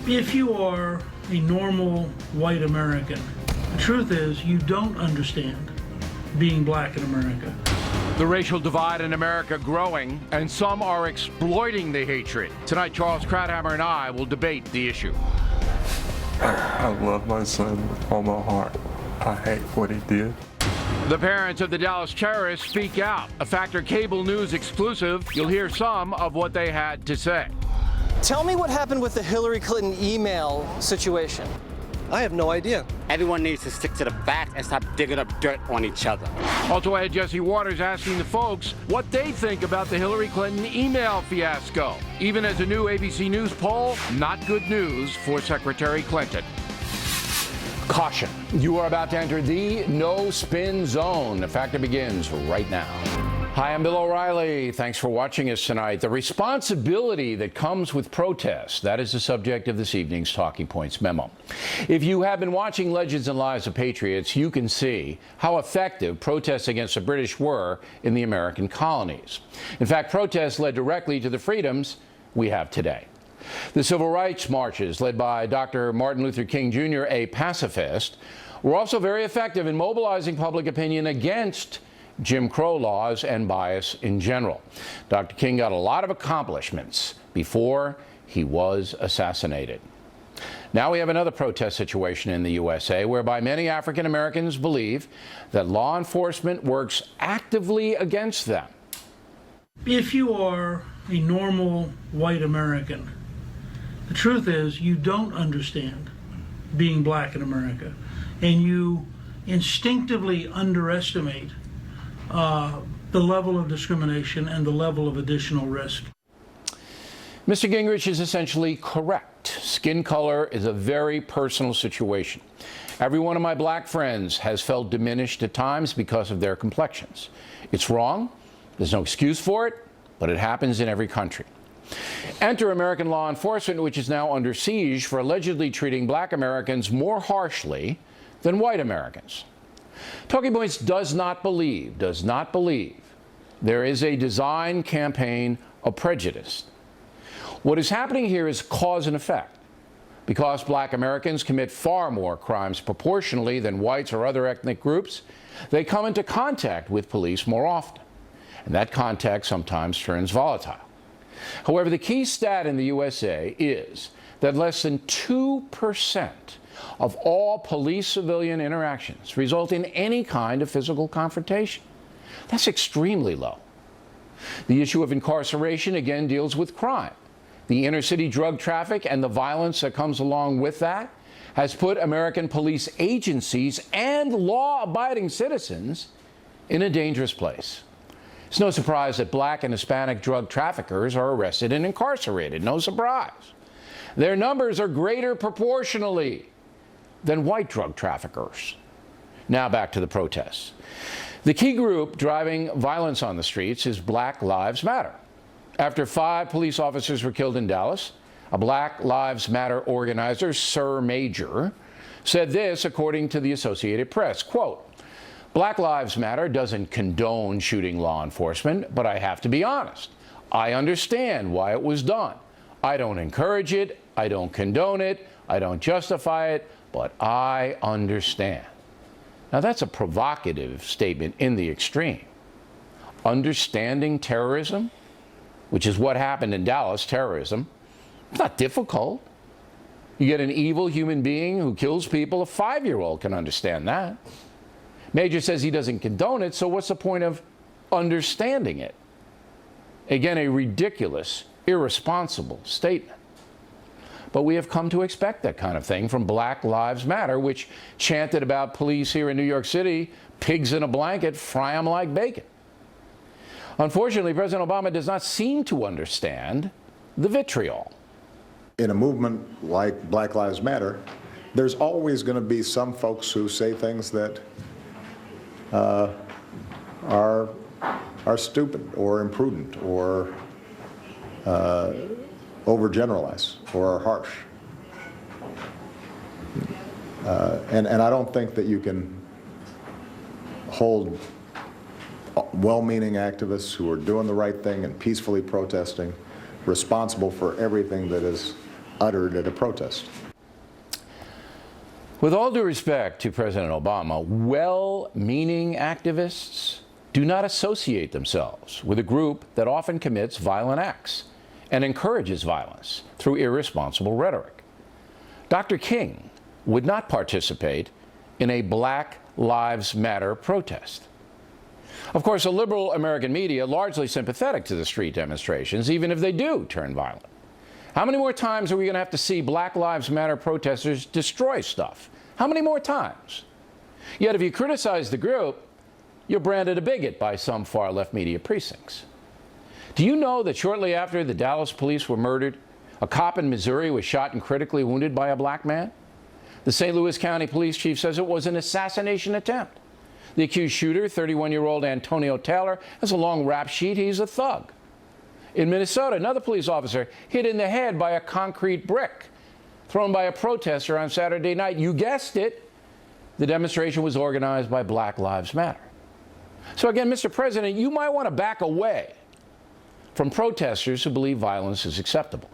If you are a normal white American, the truth is you don't understand being black in America. The racial divide in America growing, and some are exploiting the hatred. Tonight, Charles Krauthammer and I will debate the issue. I love my son with all my heart. I hate what he did. The parents of the Dallas terrorists speak out. A Factor Cable News exclusive. You'll hear some of what they had to say. Tell me what happened with the Hillary Clinton email situation. I have no idea. Everyone needs to stick to the facts and stop digging up dirt on each other. Also, I had Jesse Waters asking the folks what they think about the Hillary Clinton email fiasco. Even as a new ABC News poll, not good news for Secretary Clinton. Caution. You are about to enter the no-spin zone. The Factor begins right now. Hi, I'm Bill O'Reilly. Thanks for watching us tonight. The responsibility that comes with protests, that is the subject of this evening's Talking Points memo. If you have been watching Legends and Lives of Patriots, you can see how effective protests against the British were in the American colonies. In fact, protests led directly to the freedoms we have today. The civil rights marches, led by Dr. Martin Luther King Jr., a pacifist, were also very effective in mobilizing public opinion against Jim Crow laws and bias in general. Dr. King got a lot of accomplishments before he was assassinated. Now we have another protest situation in the USA whereby many African Americans believe that law enforcement works actively against them. If you are a normal white American, the truth is you don't understand being black in America, and you instinctively underestimate the level of discrimination and the level of additional risk. Mr. Gingrich is essentially correct. Skin color is a very personal situation. Every one of my black friends has felt diminished at times because of their complexions. It's wrong. There's no excuse for it, but it happens in every country. Enter American law enforcement, which is now under siege for allegedly treating black Americans more harshly than white Americans. Talking Points does not believe there is a design campaign of prejudice. What is happening here is cause and effect. Because black Americans commit far more crimes proportionally than whites or other ethnic groups, they come into contact with police more often. And that contact sometimes turns volatile. However, the key stat in the USA is that less than 2% of all police-civilian interactions result in any kind of physical confrontation. That's extremely low. The issue of incarceration, again, deals with crime. The inner-city drug traffic and the violence that comes along with that has put American police agencies and law-abiding citizens in a dangerous place. It's no surprise that black and Hispanic drug traffickers are arrested and incarcerated. No surprise. Their numbers are greater proportionally than white drug traffickers. Now back to the protests. The key group driving violence on the streets is Black Lives Matter. After 5 police officers were killed in Dallas, a Black Lives Matter organizer, Sir Major, said this according to the Associated Press, quote, "Black Lives Matter doesn't condone shooting law enforcement, but I have to be honest. I understand why it was done. I don't encourage it, I don't condone it, I don't justify it, but I understand." Now that's a provocative statement in the extreme. Understanding terrorism, which is what happened in Dallas, terrorism, it's not difficult. You get an evil human being who kills people, a 5-year-old can understand that. Major says he doesn't condone it, so what's the point of understanding it? Again, a ridiculous, irresponsible statement. But we have come to expect that kind of thing from Black Lives Matter, which chanted about police here in New York City, pigs in a blanket, fry them like bacon. Unfortunately, President Obama does not seem to understand the vitriol. In a movement like Black Lives Matter, there's always going to be some folks who say things that are stupid or imprudent or overgeneralize or are harsh. And I don't think that you can hold well-meaning activists who are doing the right thing and peacefully protesting responsible for everything that is uttered at a protest. With all due respect to President Obama, well-meaning activists do not associate themselves with a group that often commits violent acts and encourages violence through irresponsible rhetoric. Dr. King would not participate in a Black Lives Matter protest. Of course, the liberal American media largely sympathetic to the street demonstrations, even if they do turn violent. How many more times are we going to have to see Black Lives Matter protesters destroy stuff? How many more times? Yet if you criticize the group, you're branded a bigot by some far-left media precincts. Do you know that shortly after the Dallas police were murdered, a cop in Missouri was shot and critically wounded by a black man? The St. Louis County police chief says it was an assassination attempt. The accused shooter, 31-year-old Antonio Taylor, has a long rap sheet. He's a thug. In Minnesota, another police officer hit in the head by a concrete brick thrown by a protester on Saturday night. You guessed it. The demonstration was organized by Black Lives Matter. So again, Mr. President, you might want to back away from protesters who believe violence is acceptable.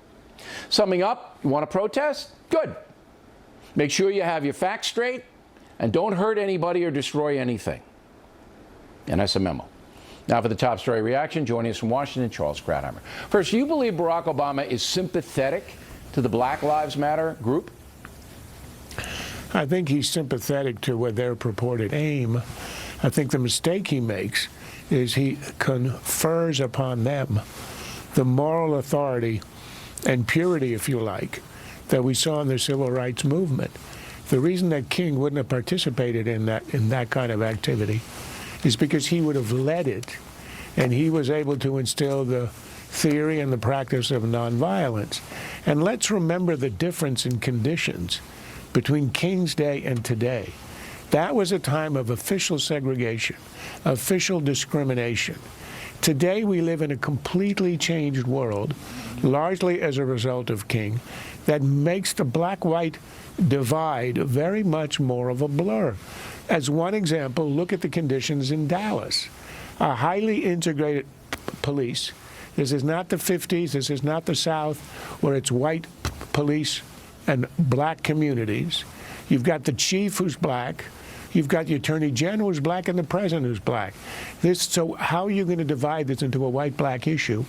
Summing up, you want to protest? Good. Make sure you have your facts straight and don't hurt anybody or destroy anything. And that's a memo. Now for the top story reaction, joining us from Washington, Charles Krauthammer. First, do you believe Barack Obama is sympathetic to the Black Lives Matter group? I think he's sympathetic to what their purported aim. I think the mistake he makes is he confers upon them the moral authority and purity, if you like, that we saw in the civil rights movement. The reason that King wouldn't have participated in that kind of activity is because he would have led it, and he was able to instill the theory and the practice of nonviolence. And let's remember the difference in conditions between King's day and today. That was a time of official segregation, official discrimination. Today we live in a completely changed world, largely as a result of King, that makes the black-white divide very much more of a blur. As one example, look at the conditions in Dallas. A highly integrated police. This is not the 50s, this is not the South, where it's white police and black communities. You've got the chief who's black. You've got the attorney general who's black and the president who's black. So how are you going to divide this into a white-black issue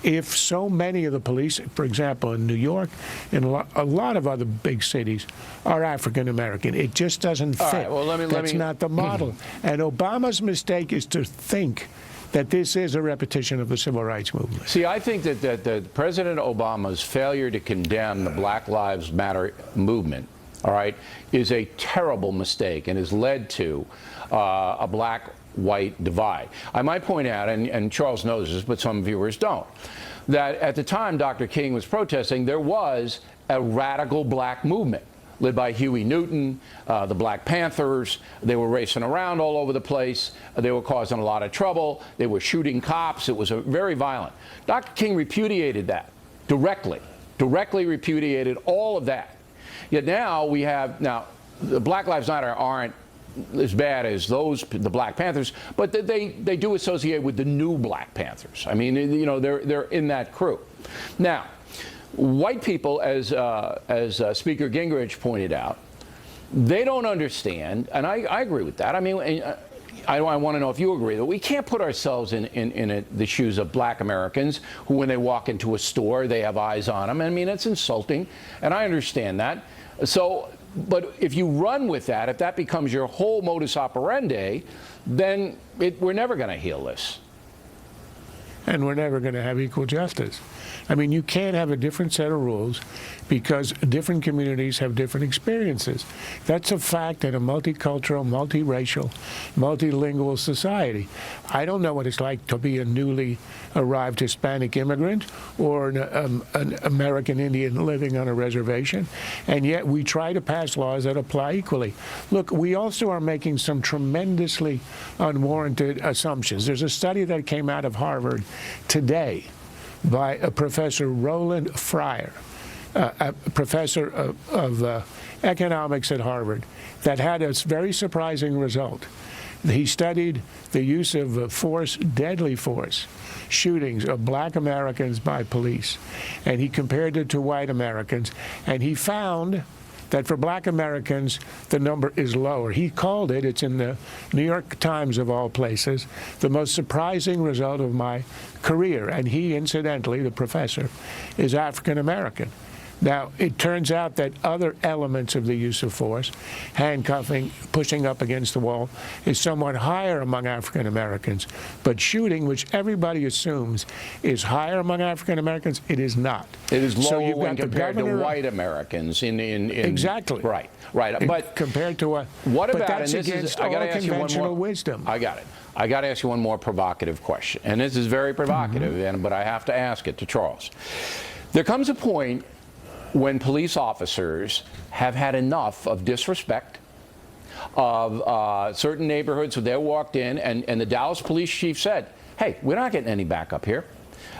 if so many of the police, for example, in New York and a lot of other big cities, are African-American? It just doesn't fit. Right, well, That's not the model. And Obama's mistake is to think that this is a repetition of the civil rights movement. See, I think that President Obama's failure to condemn the Black Lives Matter movement, all right, is a terrible mistake and has led to a black-white divide. I might point out, and Charles knows this, but some viewers don't, that at the time Dr. King was protesting, there was a radical black movement led by Huey Newton, the Black Panthers. They were racing around all over the place. They were causing a lot of trouble. They were shooting cops. It was very violent. Dr. King repudiated that directly repudiated all of that. Yet now we have, the Black Lives Matter aren't as bad as the Black Panthers, but they do associate with the new Black Panthers. I mean, you know, they're in that crew. Now, white people, as Speaker Gingrich pointed out, they don't understand, and I agree with that. I mean, I want to know if you agree that we can't put ourselves in the shoes of black Americans who, when they walk into a store, they have eyes on them. I mean, it's insulting, and I understand that. So, but if you run with that, if that becomes your whole modus operandi, then we're never going to heal this. And we're never going to have equal justice. I mean, you can't have a different set of rules because different communities have different experiences. That's a fact in a multicultural, multiracial, multilingual society. I don't know what it's like to be a newly arrived Hispanic immigrant or an American Indian living on a reservation, and yet we try to pass laws that apply equally. Look, we also are making some tremendously unwarranted assumptions. There's a study that came out of Harvard today by Professor Roland Fryer, a professor of economics at Harvard, that had a very surprising result, He studied the use of force, deadly force, shootings of black Americans by police, and he compared it to white Americans, and he found that for black Americans, the number is lower. He called it, it's in the New York Times of all places, the most surprising result of my career. And he, incidentally, the professor, is African American. Now, it turns out that other elements of the use of force, handcuffing, pushing up against the wall, is somewhat higher among African Americans. But shooting, which everybody assumes is higher among African Americans, it is not. It is So lower you've when got the compared to governor- white Americans in Exactly. Right. But compared to what but about, that's and this against is, I all got to ask you one conventional more wisdom. I got it. I got to ask you one more provocative question, and this is very provocative, but I have to ask it to Charles. There comes a point when police officers have had enough of disrespect of certain neighborhoods where they walked in, and the Dallas police chief said, hey, we're not getting any backup here.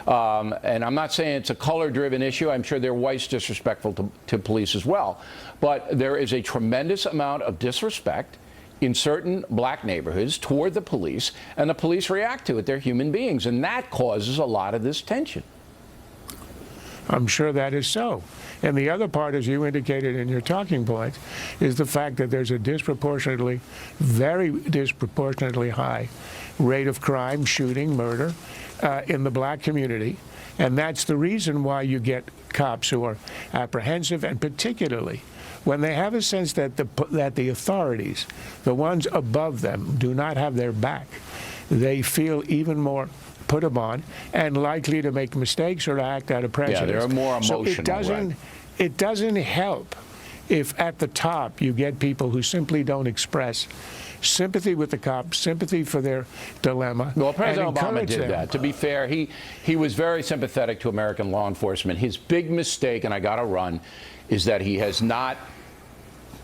And I'm not saying it's a color-driven issue. I'm sure they're whites disrespectful to police as well. But there is a tremendous amount of disrespect in certain black neighborhoods toward the police, and the police react to it. They're human beings, and that causes a lot of this tension. I'm sure that is so. And the other part, as you indicated in your talking points, is the fact that there's a very disproportionately high rate of crime, shooting, murder in the black community. And that's the reason why you get cops who are apprehensive, and particularly when they have a sense that the authorities, the ones above them, do not have their back, they feel even more put upon and likely to make mistakes or to act out of prejudice. Yeah, they're more emotional. So it doesn't help if at the top you get people who simply don't express sympathy with the cops, sympathy for their dilemma. Well, President Obama encourage did them. that. To be fair, he was very sympathetic to American law enforcement. His big mistake, and I got to run, is that he has not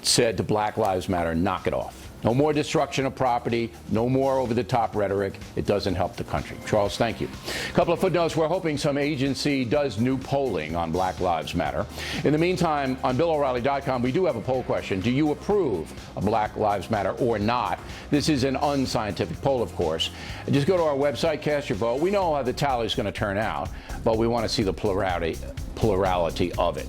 said to Black Lives Matter, knock it off. No more destruction of property, no more over-the-top rhetoric. It doesn't help the country. Charles, thank you. A couple of footnotes. We're hoping some agency does new polling on Black Lives Matter. In the meantime, on BillO'Reilly.com, we do have a poll question. Do you approve of Black Lives Matter or not? This is an unscientific poll, of course. Just go to our website, cast your vote. We know how the tally is going to turn out, but we want to see the plurality of it.